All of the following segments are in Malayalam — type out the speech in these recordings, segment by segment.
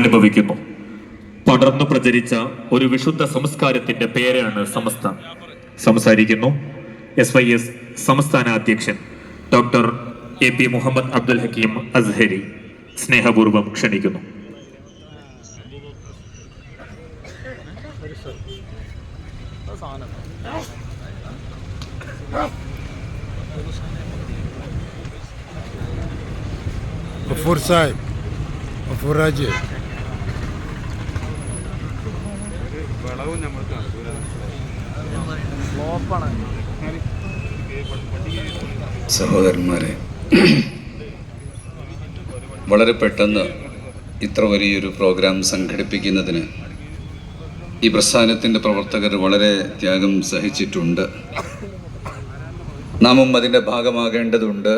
അനുഭവിക്കുന്നു. പടർന്നു പ്രചരിച്ച ഒരു വിശുദ്ധ സംസ്കാരത്തിന്റെ പേരാണ് സമസ്ത. സംസാരിക്കുന്നു SYS സംസ്ഥാന അധ്യക്ഷൻ ഡോക്ടർ AP മുഹമ്മദ് അബ്ദുൽ ഹക്കീം അസ്ഹരി. സ്നേഹപൂർവ്വം ക്ഷണിക്കുന്നു. ഗഫൂർ സാഹിബ്, ഗഫൂർ രാജ്. സഹോദരന്മാരെ, വളരെ പെട്ടെന്ന് ഇത്ര വലിയൊരു പ്രോഗ്രാം സംഘടിപ്പിക്കുന്നതിന് ഈ പ്രസ്ഥാനത്തിൻ്റെ പ്രവർത്തകർ വളരെ ത്യാഗം സഹിച്ചിട്ടുണ്ട്. നാമും അതിൻ്റെ ഭാഗമാകേണ്ടതുണ്ട്.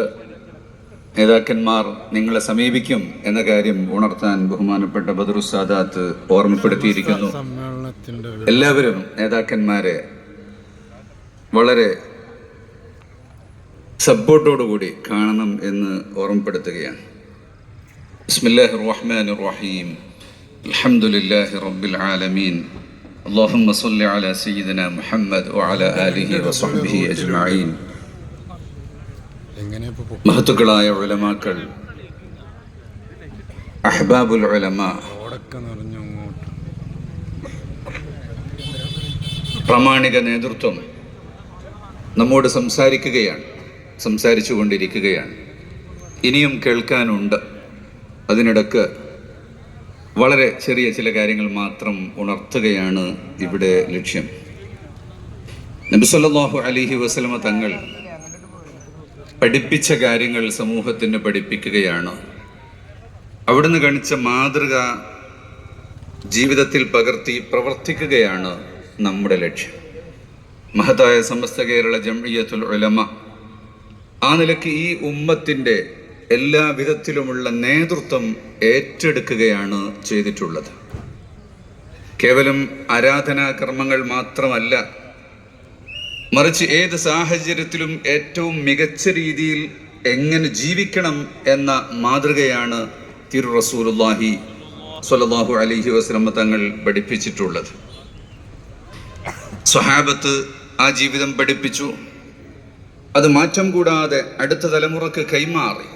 നേതാക്കന്മാർ നിങ്ങളെ സമീപിക്കും എന്ന കാര്യം ഉണർത്താൻ ബഹുമാനപ്പെട്ട ബദറു സാദാത്ത് ഓർമ്മപ്പെടുത്തിയിരിക്കുന്നു. എല്ലാവരും നേതാക്കന്മാരെ വളരെ സപ്പോർട്ടോടുകൂടി കാണണം എന്ന് ഓർമ്മപ്പെടുത്തുകയാണ്. ബിസ്മില്ലാഹിർ റഹ്മാനിർ റഹീം. അൽഹംദുലില്ലാഹി റബ്ബിൽ ആലമീൻ. അല്ലാഹുമ്മ സ്വല്ലി അലാ സയ്യിദിനാ മുഹമ്മദ് വഅലാ ആലിഹി വസഹ്ബിഹി അജ്മഈൻ. മഹത്തുക്കളായ ഉലമാക്കൾ, അഹ്ബാബുൽ ഉലമാ, പ്രാമാണിക നേതൃത്വം നമ്മോട് സംസാരിച്ചു കൊണ്ടിരിക്കുകയാണ്. ഇനിയും കേൾക്കാനുണ്ട്. അതിനിടക്ക് വളരെ ചെറിയ ചില കാര്യങ്ങൾ മാത്രം ഉണർത്തുകയാണ് ഇവിടെ ലക്ഷ്യം. നബി സല്ലല്ലാഹു അലൈഹി വസല്ലമ തങ്ങൾ പഠിപ്പിച്ച കാര്യങ്ങൾ സമൂഹത്തിന് പഠിപ്പിക്കുകയാണ്. അവിടുന്ന് കാണിച്ച മാതൃക ജീവിതത്തിൽ പകർത്തി പ്രവർത്തിക്കുകയാണ് നമ്മുടെ ലക്ഷ്യം. മഹത്തായ സമസ്ത കേരള ജംഇയ്യത്തുൽ ഉലമ ആ നിലയ്ക്ക് ഈ ഉമ്മത്തിൻ്റെ എല്ലാ വിധത്തിലുമുള്ള നേതൃത്വം ഏറ്റെടുക്കുകയാണ് ചെയ്തിട്ടുള്ളത്. കേവലം ആരാധനാകർമ്മങ്ങൾ മാത്രമല്ല, മറിച്ച് ഏത് സാഹചര്യത്തിലും ഏറ്റവും മികച്ച രീതിയിൽ എങ്ങനെ ജീവിക്കണം എന്ന മാതൃകയാണ് തിരു റസൂലുള്ളാഹി സ്വല്ലല്ലാഹു അലൈഹി വസല്ലം തങ്ങൾ പഠിപ്പിച്ചിട്ടുള്ളത്. സ്വഹാബത്ത് ആ ജീവിതം പഠിപ്പിച്ചു. അത് മാറ്റം കൂടാതെ അടുത്ത തലമുറക്ക് കൈമാറി.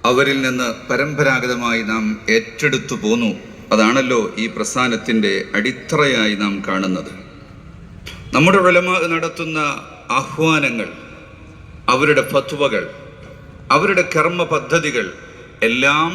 അവരിൽ നിന്ന് പരമ്പരാഗതമായി നാം ഏറ്റെടുത്തു പോന്നു. അതാണല്ലോ ഈ പ്രസ്ഥാനത്തിൻ്റെ അടിത്തറയായി നാം കാണുന്നത്. നമ്മുടെ ഉലമാ നടത്തുന്ന ആഹ്വാനങ്ങൾ, അവരുടെ ഫത്വകൾ, അവരുടെ കർമ്മ പദ്ധതികൾ എല്ലാം